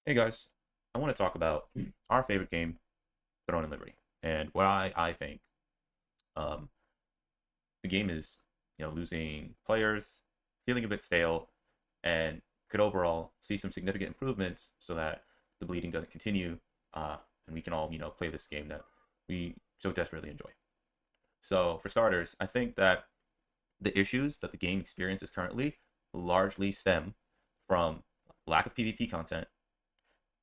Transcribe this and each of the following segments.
Hey guys, I want to talk about our favorite game, Throne and Liberty, and what I think um, the game is, losing players, feeling a bit stale, and could overall see some significant improvements so that the bleeding doesn't continue, and we can all, play this game that we so desperately enjoy. So for starters, I think that the issues that the game experiences currently largely stem from lack of PvP content,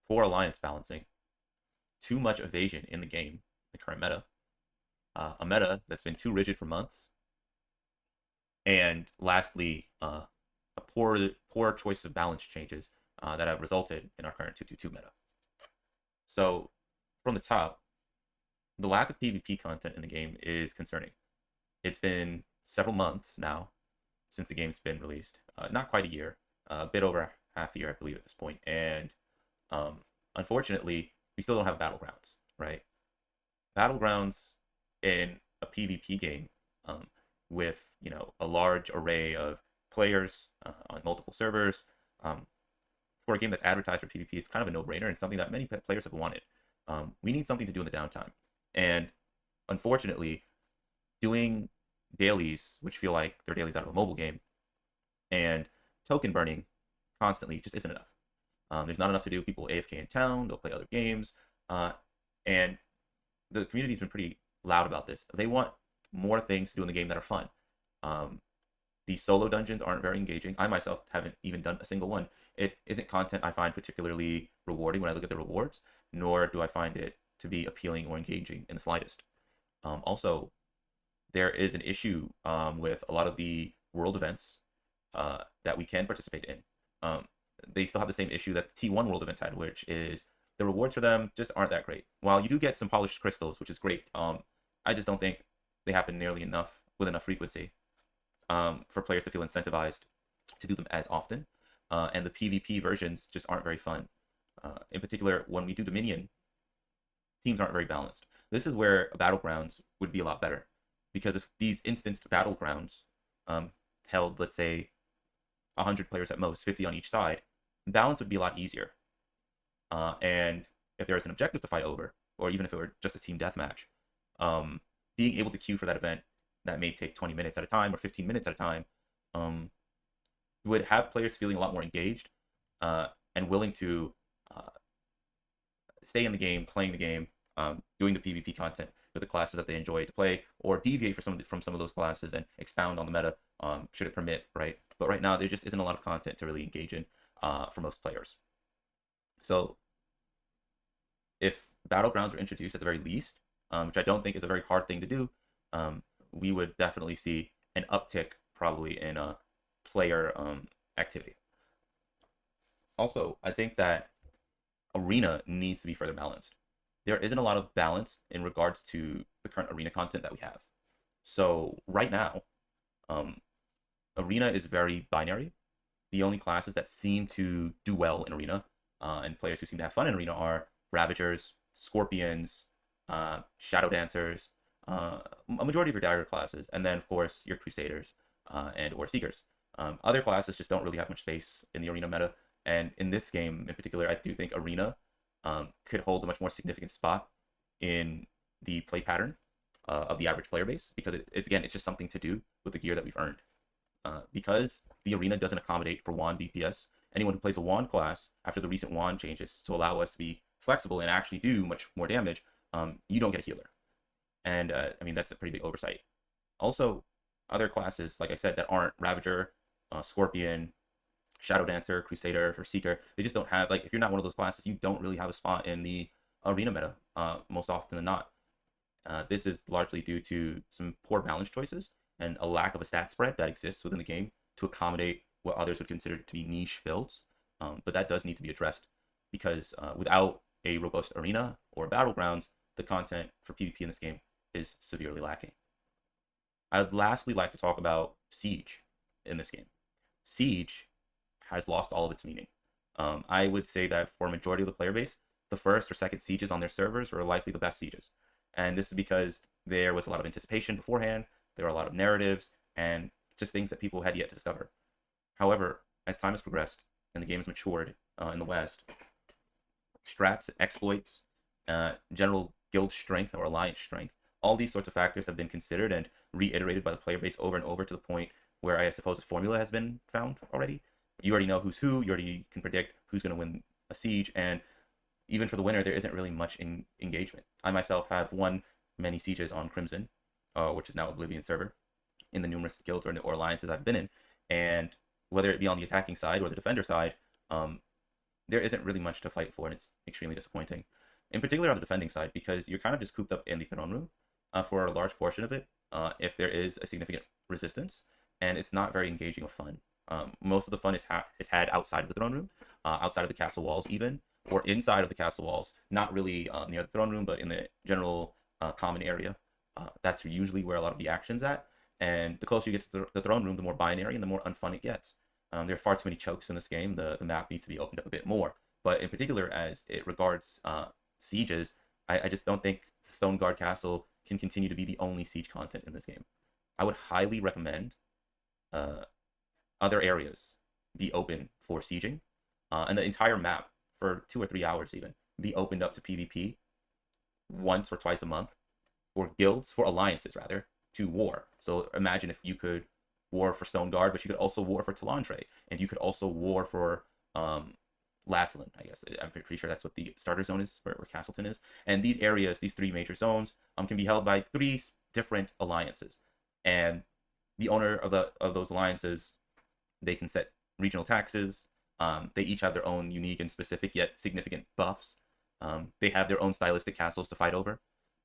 poor alliance balancing, too much evasion in the game, the current meta, a meta that's been too rigid for months, and lastly, a poor choice of balance changes that have resulted in our current 2-2-2 meta. So, from the top, the lack of PvP content in the game is concerning. It's been several months now since the game's been released, not quite a year, a bit over half a year, I believe, at this point, and um, unfortunately, we still don't have battlegrounds, right? Battlegrounds in a PvP game um, with a large array of players on multiple servers um, for a game that's advertised for PvP is kind of a no-brainer and something that many players have wanted. We need something to do in the downtime, and unfortunately, doing dailies, which feel like they're dailies out of a mobile game, and token burning constantly just isn't enough. There's not enough to do. People AFK in town, they'll play other games, and the community's been pretty loud about this. They want more things to do in the game that are fun. Um, these solo dungeons aren't very engaging. I myself haven't even done a single one. It isn't content I find particularly rewarding when I look at the rewards, nor do I find it to be appealing or engaging in the slightest. Also, there is an issue with a lot of the world events that we can participate in. Um, they still have the same issue that the T1 world events had, which is the rewards for them just aren't that great. While you do get some polished crystals, which is great, I just don't think they happen nearly enough with enough frequency for players to feel incentivized to do them as often. And the PvP versions just aren't very fun. In particular, when we do Dominion, teams aren't very balanced. This is where battlegrounds would be a lot better, because if these instanced battlegrounds held, let's say, 100 players at most, 50 on each side, balance would be a lot easier. And if there is an objective to fight over, or even if it were just a team deathmatch, um, being able to queue for that event that may take 20 minutes at a time or 15 minutes at a time um, would have players feeling a lot more engaged and willing to uh, stay in the game, playing the game, doing the PvP content with the classes that they enjoy to play, or deviate from some of those classes and expound on the meta should it permit, right? But right now, there just isn't a lot of content to really engage in for most players. So if battlegrounds were introduced at the very least, which I don't think is a very hard thing to do, we would definitely see an uptick probably in player activity. Also, I think that arena needs to be further balanced. There isn't a lot of balance in regards to the current arena content that we have. So right now, um, arena is very binary. The only classes that seem to do well in arena and players who seem to have fun in arena are ravagers, scorpions, shadow dancers, a majority of your dagger classes, and then of course your crusaders and or seekers. Other classes just don't really have much space in the arena meta, and in this game in particular, I do think arena could hold a much more significant spot in the play pattern of the average player base, because it's again, it's just something to do with the gear that we've earned. Because the arena doesn't accommodate for wand DPS, anyone who plays a wand class after the recent wand changes to allow us to be flexible and actually do much more damage, you don't get a healer. And I mean, that's a pretty big oversight. Also, other classes, like I said, that aren't Ravager, Scorpion, Shadow Dancer, Crusader, or Seeker, they just don't have, like, if you're not one of those classes, you don't really have a spot in the arena meta most often than not. This is largely due to some poor balance choices and a lack of a stat spread that exists within the game to accommodate what others would consider to be niche builds. But that does need to be addressed, because without a robust arena or battlegrounds, the content for PvP in this game is severely lacking. I'd lastly like to talk about Siege in this game. Siege has lost all of its meaning. I would say that for a majority of the player base, the first or second sieges on their servers were likely the best sieges. And this is because there was a lot of anticipation beforehand, there were a lot of narratives, and just things that people had yet to discover. However, as time has progressed and the game has matured in the West, strats, exploits, general guild strength or alliance strength. All these sorts of factors have been considered and reiterated by the player base over and over to the point where I suppose a formula has been found already. You already know who's who. You already can predict who's going to win a siege, and even for the winner, there isn't really much engagement. I myself have won many sieges on Crimson, which is now Oblivion server, in the numerous guilds or alliances I've been in, and whether it be on the attacking side or the defender side, there isn't really much to fight for, and it's extremely disappointing. In particular on the defending side, because you're kind of just cooped up in the throne room for a large portion of it, if there is a significant resistance, and it's not very engaging or fun. Most of the fun is had outside of the throne room, outside of the castle walls even, or inside of the castle walls, not really near the throne room, but in the general common area. That's usually where a lot of the action's at, and the closer you get to the throne room, the more binary and the more unfun it gets. There are far too many chokes in this game. The map needs to be opened up a bit more. But in particular, as it regards sieges, I just don't think Stone Guard Castle can continue to be the only siege content in this game. I would highly recommend other areas be open for sieging, and the entire map for 2 or 3 hours even be opened up to PvP once or twice a month for guilds, for alliances rather, to war. So imagine if you could war for Stone Guard, but you could also war for Talantre, and you could also war for Lasselin, I guess. I'm pretty sure that's what the starter zone is, where Castleton is. And these areas, these 3 major zones, can be held by 3 different alliances. And the owner of those alliances, they can set regional taxes. They each have their own unique and specific yet significant buffs. They have their own stylistic castles to fight over.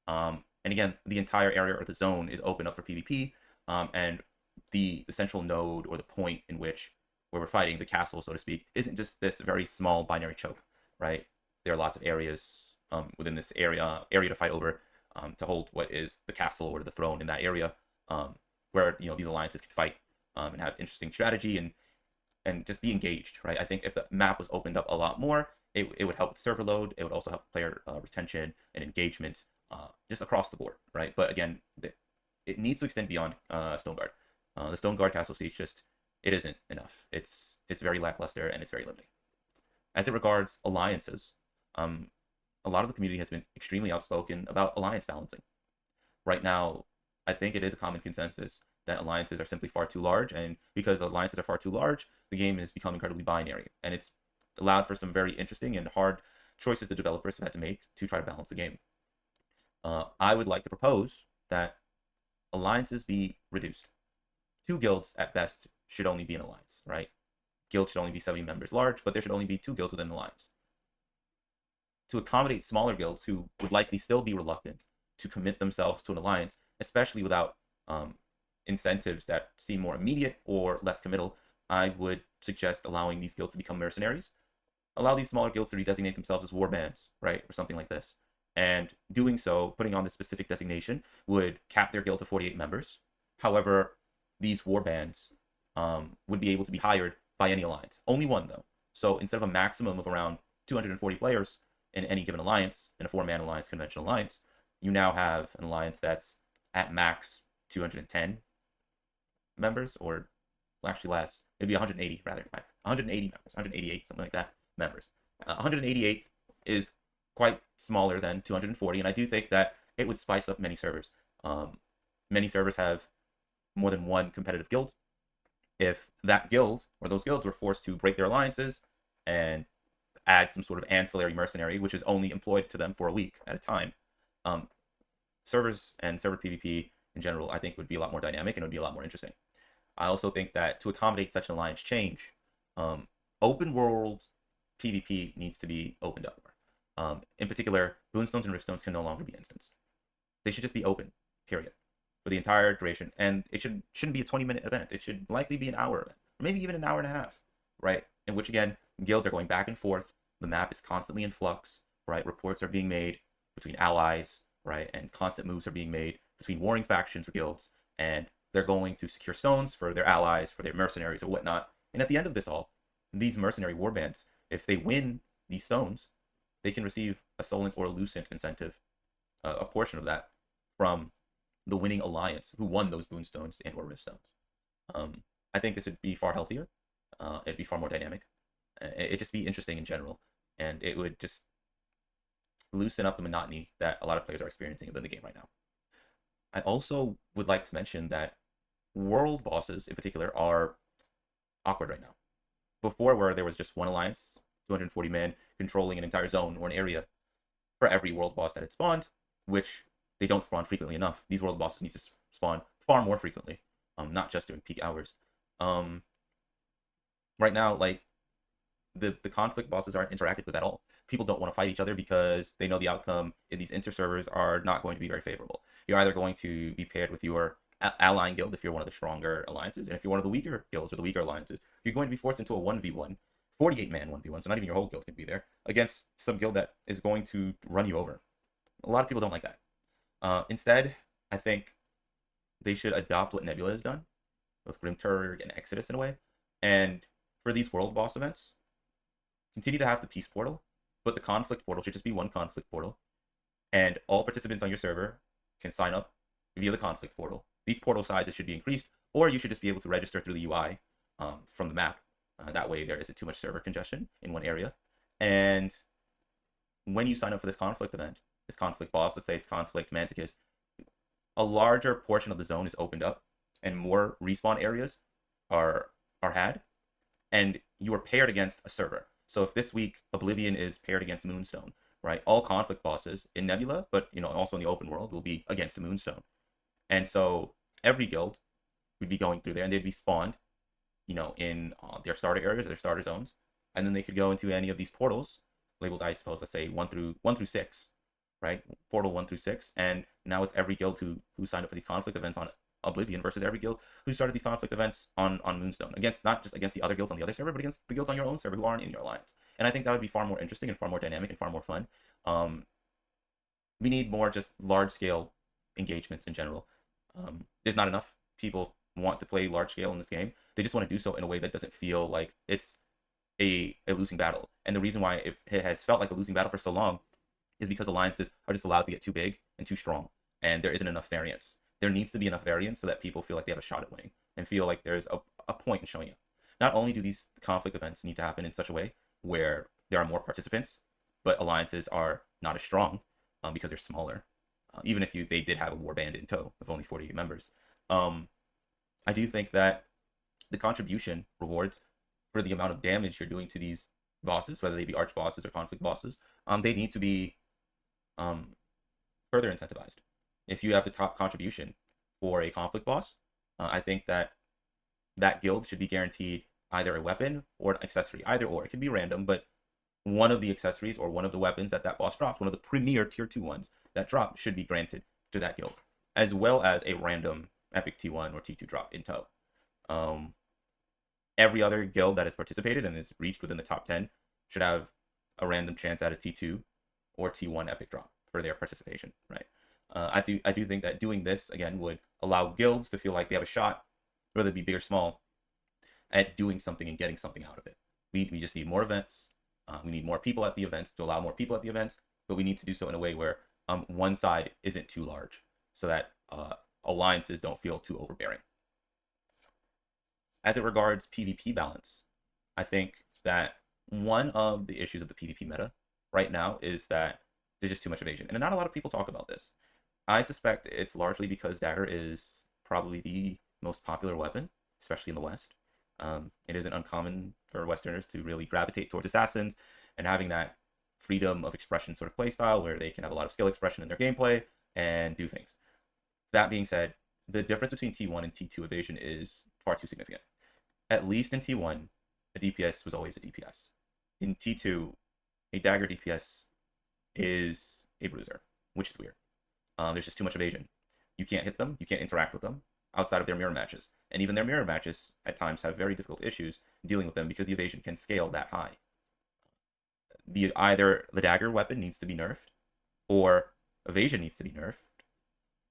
And again, the entire area or the zone is open up for PvP. And the central node or the point in which where we're fighting, the castle, so to speak, isn't just this very small binary choke, right? There are lots of areas within this area to fight over, to hold what is the castle or the throne in that area, where these alliances can fight and have interesting strategy and just be engaged, right? I think if the map was opened up a lot more, it would help with server load. It would also help player retention and engagement, just across the board, right? But again, it needs to extend beyond Stone Guard. The Stone Guard Castle Siege it isn't enough. It's very lackluster and it's very limiting. As it regards alliances, a lot of the community has been extremely outspoken about alliance balancing. Right now, I think it is a common consensus that alliances are simply far too large, and because alliances are far too large, the game has become incredibly binary, and it's allowed for some very interesting and hard choices the developers have had to make to try to balance the game. I would like to propose that alliances be reduced. 2 guilds at best should only be an alliance, right? Guild should only be 70 members large, but there should only be 2 guilds within an alliance. To accommodate smaller guilds who would likely still be reluctant to commit themselves to an alliance, especially without incentives that seem more immediate or less committal, I would suggest allowing these guilds to become mercenaries. Allow these smaller guilds to redesignate themselves as war bands, right? Or something like this. And doing so, putting on this specific designation, would cap their guild to 48 members. However, these war bands would be able to be hired by any alliance. Only one, though. So instead of a maximum of around 240 players in any given alliance, in a 4-man alliance, conventional alliance, you now have an alliance that's at max 210 members, or actually less. It'd be 180 rather. 180 members, 188, something like that, members. 188 is quite smaller than 240, and I do think that it would spice up many servers. Many servers have more than one competitive guild. If that guild or those guilds were forced to break their alliances and add some sort of ancillary mercenary, which is only employed to them for a week at a time, servers and server PvP in general, I think, would be a lot more dynamic and it would be a lot more interesting. I also think that to accommodate such an alliance change, open world PvP needs to be opened up more. In particular, Boonstones and Riftstones can no longer be instants. They should just be open, period, for the entire duration. And it shouldn't be a 20-minute event. It should likely be an hour event, or maybe even an hour and a half, right? In which, again, guilds are going back and forth. The map is constantly in flux, right? Reports are being made between allies, right? And constant moves are being made between warring factions or guilds. And they're going to secure stones for their allies, for their mercenaries or whatnot. And at the end of this all, these mercenary warbands, if they win these stones, they can receive a Solent or a Lucent incentive, a portion of that, from the winning alliance who won those Boonstones and or Riftstones. I think this would be far healthier. It'd be far more dynamic. It'd just be interesting in general. And it would just loosen up the monotony that a lot of players are experiencing within the game right now. I also would like to mention that world bosses in particular are awkward right now. Before, where there was just one alliance, 240 men controlling an entire zone or an area for every world boss that had spawned, which they don't spawn frequently enough. These world bosses need to spawn far more frequently, not just during peak hours. Right now, like the conflict bosses aren't interacted with at all. People don't want to fight each other because they know the outcome in these inter-servers are not going to be very favorable. You're either going to be paired with your allying guild if you're one of the stronger alliances, and if you're one of the weaker guilds or the weaker alliances, you're going to be forced into a 1v1, 48-man 1v1, so not even your whole guild can be there, against some guild that is going to run you over. A lot of people don't like that. Instead, I think they should adopt what Nebula has done with Grimturg and Exodus in a way, and for these world boss events, continue to have the peace portal, but the conflict portal should just be one conflict portal, and all participants on your server can sign up via the conflict portal. These portal sizes should be increased, or you should just be able to register through the UI from the map. That way there isn't too much server congestion in one area. And when you sign up for this conflict event, this conflict boss, let's say it's conflict Manticus, a larger portion of the zone is opened up and more respawn areas are had, and you are paired against a server. So if this week Oblivion is paired against Moonstone, right? All conflict bosses in Nebula, but also in the open world, will be against Moonstone. And so every guild would be going through there, and they'd be spawned, in their starter areas or their starter zones, and then they could go into any of these portals labeled, I suppose, let's say 1 through 6, right? Portal 1 through 6, and now it's every guild who signed up for these conflict events on Oblivion versus every guild who started these conflict events on Moonstone, against not just against the other guilds on the other server, but against the guilds on your own server who aren't in your alliance. And I think that would be far more interesting and far more dynamic and far more fun. We need more just large scale engagements in general. There's not enough people want to play large scale in this game. They just want to do so in a way that doesn't feel like it's a losing battle. And the reason why it has felt like a losing battle for so long is because alliances are just allowed to get too big and too strong, and there isn't enough variance. There needs to be enough variance so that people feel like they have a shot at winning and feel like there's a point in showing up. Not only do these conflict events need to happen in such a way where there are more participants, but alliances are not as strong because they're smaller. Even if they did have a war band in tow of only 48 members. I do think that the contribution rewards for the amount of damage you're doing to these bosses, whether they be arch bosses or conflict bosses, they need to be further incentivized. If you have the top contribution for a conflict boss, I think that guild should be guaranteed either a weapon or an accessory. Either or. It can be random, but one of the accessories or one of the weapons that boss drops, one of the premier tier 2 ones that drop, should be granted to that guild, as well as a random epic T1 or T2 drop in tow. Every other guild that has participated and is reached within the top 10 should have a random chance at a T2 or T1 epic drop for their participation, right? I do think that doing this, again, would allow guilds to feel like they have a shot, whether it be big or small, at doing something and getting something out of it. We just need more events. We need more people at the events to allow more people at the events, but we need to do so in a way where one side isn't too large, so that alliances don't feel too overbearing. As it regards PvP balance, I think that one of the issues of the PvP meta right now is that there's just too much evasion, and not a lot of people talk about this. I suspect it's largely because dagger is probably the most popular weapon, especially in the West. It isn't uncommon for Westerners to really gravitate towards assassins and having that freedom of expression sort of playstyle where they can have a lot of skill expression in their gameplay and do things. That being said, the difference between T1 and T2 evasion is far too significant. At least in T1, a DPS was always a DPS. In T2, a dagger DPS is a bruiser, which is weird. There's just too much evasion. You can't hit them, you can't interact with them outside of their mirror matches. And even their mirror matches at times have very difficult issues dealing with them because the evasion can scale that high. Either the dagger weapon needs to be nerfed, or evasion needs to be nerfed,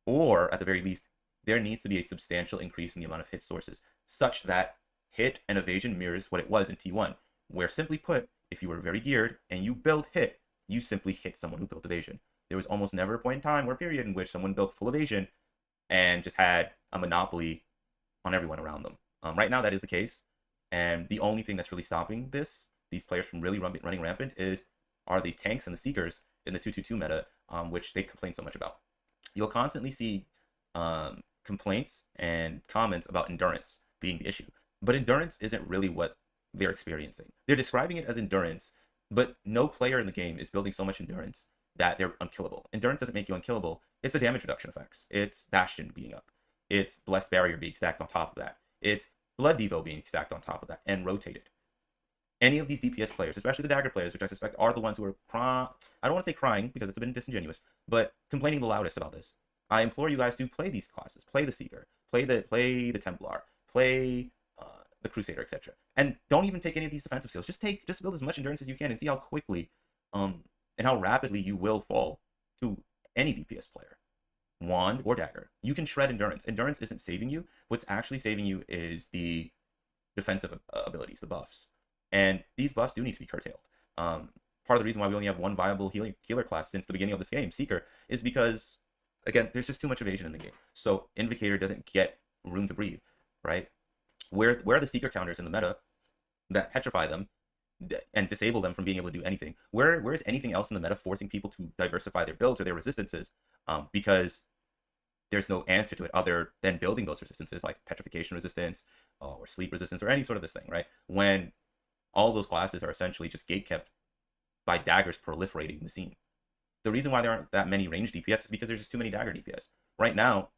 or at the very least, there needs to be a substantial increase in the amount of hit sources, such that hit and evasion mirrors what it was in T1, where simply put, if you were very geared and you built hit, you simply hit someone who built evasion. There was almost never a point in time or period in which someone built full evasion and just had a monopoly on everyone around them. Right now, that is the case, and the only thing that's really stopping these players from really running rampant, are the tanks and the seekers in the 222 meta, which they complain so much about. You'll constantly see complaints and comments about endurance being the issue. But endurance isn't really what they're experiencing. They're describing it as endurance, but no player in the game is building so much endurance that they're unkillable. Endurance doesn't make you unkillable. It's the damage reduction effects. It's Bastion being up. It's Blessed Barrier being stacked on top of that. It's Blood Devo being stacked on top of that and rotated. Any of these DPS players, especially the dagger players, which I suspect are the ones who are I don't want to say crying because it's a bit disingenuous, but complaining the loudest about this. I implore you guys to play these classes. Play the Seeker. Play the Templar. Play the Crusader, etc. And don't even take any of these defensive skills. Just build as much endurance as you can and see how quickly and how rapidly you will fall to any DPS player, wand or dagger. You can shred endurance. Endurance isn't saving you. What's actually saving you is the defensive abilities, the buffs. And these buffs do need to be curtailed. Part of the reason why we only have one viable healer class since the beginning of this game, Seeker, is because, again, there's just too much evasion in the game. So Invocator doesn't get room to breathe, right? Where are the Seeker counters in the meta that petrify them and disable them from being able to do anything? Where is anything else in the meta forcing people to diversify their builds or their resistances? Because there's no answer to it other than building those resistances like petrification resistance or sleep resistance or any sort of this thing, right? When all those classes are essentially just gatekept by daggers proliferating the scene. The reason why there aren't that many ranged DPS is because there's just too many dagger DPS. Right now,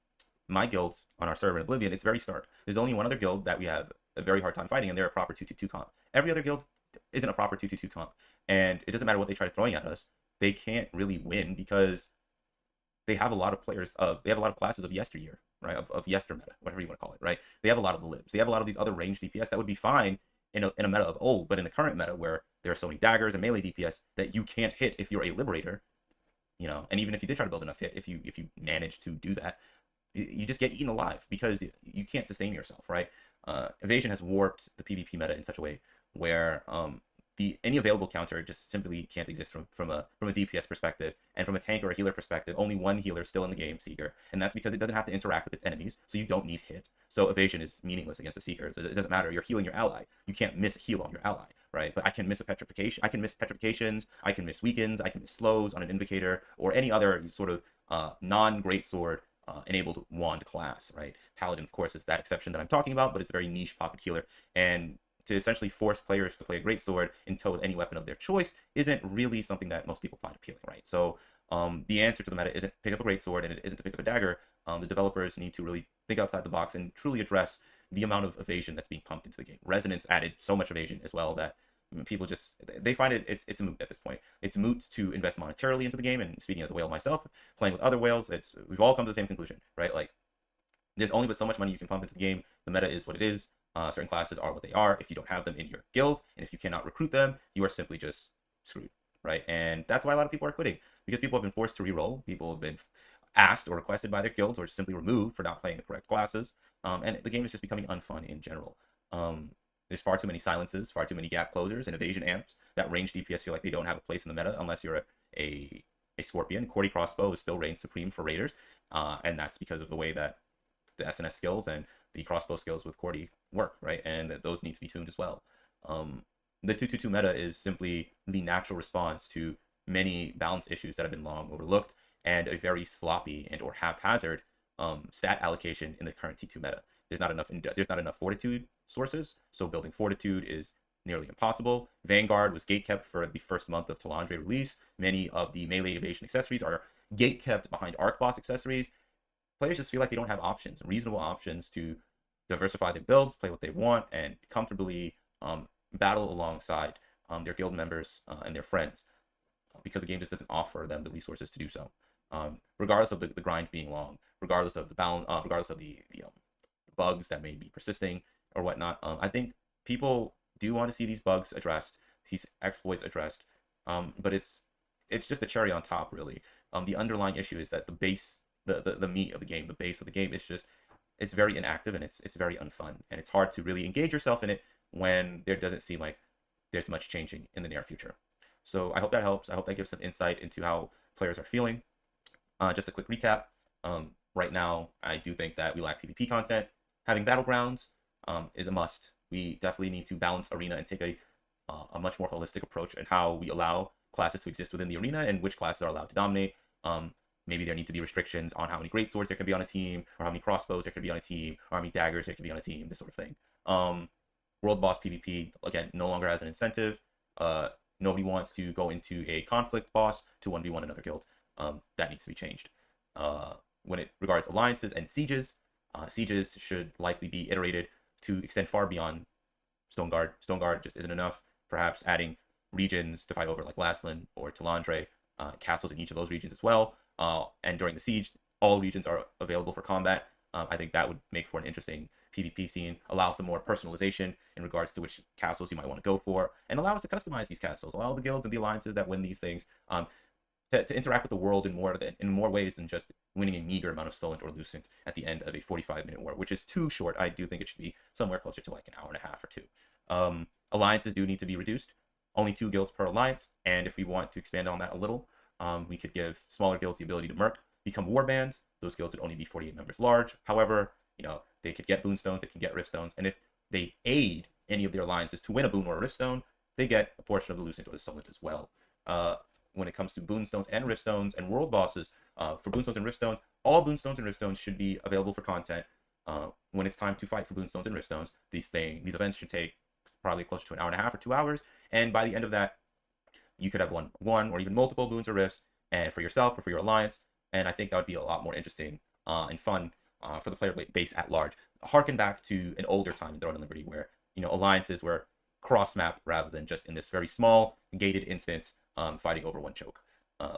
my guild on our server in Oblivion, it's very stark. There's only one other guild that we have a very hard time fighting, and they're a proper 2-2-2 comp. Every other guild isn't a proper 2-2-2 comp, and it doesn't matter what they try throwing at us. They can't really win because they have a lot of classes of yesteryear, right? Of yester meta, whatever you want to call it, right? They have a lot of the libs. They have a lot of these other ranged DPS that would be fine in a meta of old, but in the current meta where there are so many daggers and melee DPS that you can't hit if you're a liberator, and even if you did try to build enough hit, if you manage to do that, you just get eaten alive because you can't sustain yourself, right? Evasion has warped the PvP meta in such a way where any available counter just simply can't exist from a DPS perspective, and from a tank or a healer perspective, only one healer is still in the game, Seeker, and that's because it doesn't have to interact with its enemies, so you don't need hit. So evasion is meaningless against a Seeker. It doesn't matter. You're healing your ally. You can't miss a heal on your ally, right? But I can miss a petrification. I can miss petrifications. I can miss weakens. I can miss slows on an Invocator or any other sort of non-greatsword enabled wand class, right? Paladin, of course, is that exception that I'm talking about, but it's a very niche pocket healer, and to essentially force players to play a greatsword in tow with any weapon of their choice isn't really something that most people find appealing, right? So the answer to the meta isn't pick up a greatsword and it isn't to pick up a dagger. The developers need to really think outside the box and truly address the amount of evasion that's being pumped into the game. Resonance added so much evasion as well that people they find it's moot at this point. It's moot to invest monetarily into the game, and speaking as a whale myself, playing with other whales, we've all come to the same conclusion, right? Like, there's only but so much money you can pump into the game. The meta is what it is. Certain classes are what they are. If you don't have them in your guild, and if you cannot recruit them, you are simply just screwed, right? And that's why a lot of people are quitting, because people have been forced to reroll. People have been asked or requested by their guilds, or simply removed for not playing the correct classes. And the game is just becoming unfun in general. There's far too many silences, far too many gap closers and evasion amps that range DPS feel like they don't have a place in the meta unless you're a Scorpion. Cordy Crossbow is still reigns supreme for Raiders, and that's because of the way that the SNS skills and the crossbow skills with Cordy work, right? And that those need to be tuned as well. The 2-2-2 meta is simply the natural response to many balance issues that have been long overlooked and a very sloppy and or haphazard stat allocation in the current T2 meta. There's not enough fortitude sources, so building fortitude is nearly impossible. Vanguard was gatekept for the first month of Talandre release. Many of the melee evasion accessories are gatekept behind arc boss accessories. Players just feel like they don't have options, reasonable options to diversify their builds, play what they want, and comfortably battle alongside their guild members and their friends, because the game just doesn't offer them the resources to do so. Regardless of the grind being long, regardless of the balance, regardless of the bugs that may be persisting or whatnot, I think people do want to see these bugs addressed, these exploits addressed, but it's just a cherry on top, really. The underlying issue is that the base, the meat of the game, the base of the game is just, it's very inactive and it's very unfun, and it's hard to really engage yourself in it when there doesn't seem like there's much changing in the near future. So I hope that helps. I hope that gives some insight into how players are feeling. Just a quick recap. Right now, I do think that we lack PvP content. Having battlegrounds is a must. We definitely need to balance arena and take a much more holistic approach in how we allow classes to exist within the arena and which classes are allowed to dominate. Maybe there need to be restrictions on how many great swords there can be on a team, or how many crossbows there can be on a team, or how many daggers there can be on a team, this sort of thing. World boss PvP, again, no longer has an incentive. Nobody wants to go into a conflict boss to 1v1 another guild. That needs to be changed. When it regards alliances and sieges, sieges should likely be iterated to extend far beyond Stoneguard. Stoneguard just isn't enough. Perhaps adding regions to fight over, like Laslan or Talandre, castles in each of those regions as well. And during the siege, all regions are available for combat. I think that would make for an interesting PvP scene, allow some more personalization in regards to which castles you might want to go for, and allow us to customize these castles. Allow the guilds and the alliances that win these things to interact with the world in more ways than just winning a meager amount of Solent or Lucent at the end of a 45-minute war, which is too short. I do think it should be somewhere closer to like an hour and a half or two. Alliances do need to be reduced. Only 2 guilds per alliance, and if we want to expand on that a little, we could give smaller guilds the ability to merc, become warbands. Those guilds would only be 48 members large. However, they could get boonstones, they can get riftstones, and if they aid any of their alliances to win a boon or a riftstone, they get a portion of the Lucent or the Solent as well. When it comes to boonstones and riftstones and world bosses, for boonstones and riftstones, all boonstones and riftstones should be available for content when it's time to fight for boonstones and riftstones. These events should take probably closer to an hour and a half or 2 hours, and by the end of that, you could have one or even multiple boons or rifts, and for yourself or for your alliance, and I think that would be a lot more interesting and fun for the player base at large. Harken back to an older time in Throne and Liberty where alliances were cross-map rather than just in this very small gated instance fighting over one choke.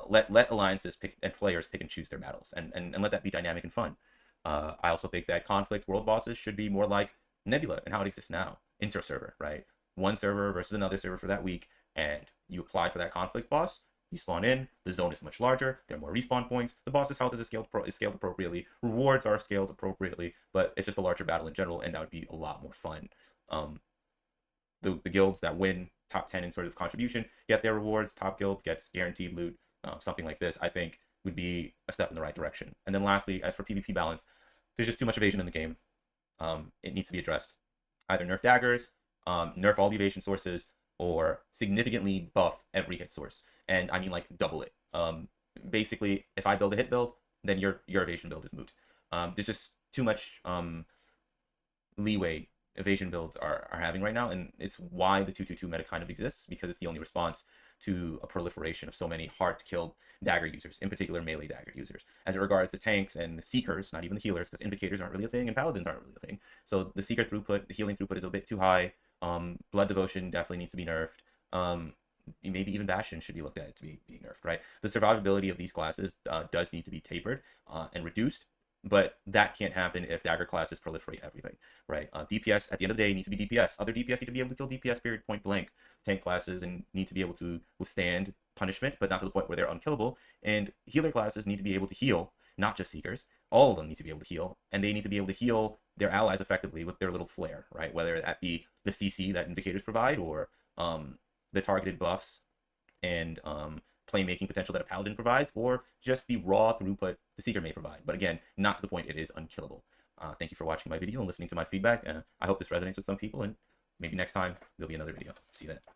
Let alliances pick and players pick and choose their battles, and let that be dynamic and fun. I also think that conflict world bosses should be more like Nebula and how it exists now, inter-server, right? One server versus another server for that week, and you apply for that conflict boss. You spawn in, the zone is much larger, there are more respawn points, the boss's health is scaled appropriately, rewards are scaled appropriately, but it's just a larger battle in general, and that would be a lot more fun. The guilds that win top 10 in sort of contribution get their rewards, top guild gets guaranteed loot, something like this, I think would be a step in the right direction. And then lastly, as for PvP balance, there's just too much evasion in the game. It needs to be addressed. Either nerf daggers, nerf all the evasion sources, or significantly buff every hit source. And I mean like double it. Basically, if I build a hit build, then your evasion build is moot. There's just too much leeway evasion builds are having right now, and it's why the 2-2-2 meta kind of exists, because it's the only response to a proliferation of so many hard-to-kill dagger users, in particular melee dagger users. As it regards the tanks and the seekers, not even the healers, because invocators aren't really a thing and paladins aren't really a thing. So the seeker throughput, the healing throughput is a bit too high. Blood devotion definitely needs to be nerfed. Maybe even Bastion should be looked at to be nerfed, right? The survivability of these classes does need to be tapered and reduced, but that can't happen if dagger classes proliferate everything, right? DPS, at the end of the day, need to be DPS. Other DPS need to be able to kill DPS period point blank. Tank classes and need to be able to withstand punishment, but not to the point where they're unkillable. And healer classes need to be able to heal, not just Seekers. All of them need to be able to heal, and they need to be able to heal their allies effectively with their little flair, right? Whether that be the CC that Invocators provide, or the targeted buffs and playmaking potential that a Paladin provides, or just the raw throughput the Seeker may provide. But again, not to the point it is unkillable. Thank you for watching my video and listening to my feedback. I hope this resonates with some people, and maybe next time there'll be another video. See you then.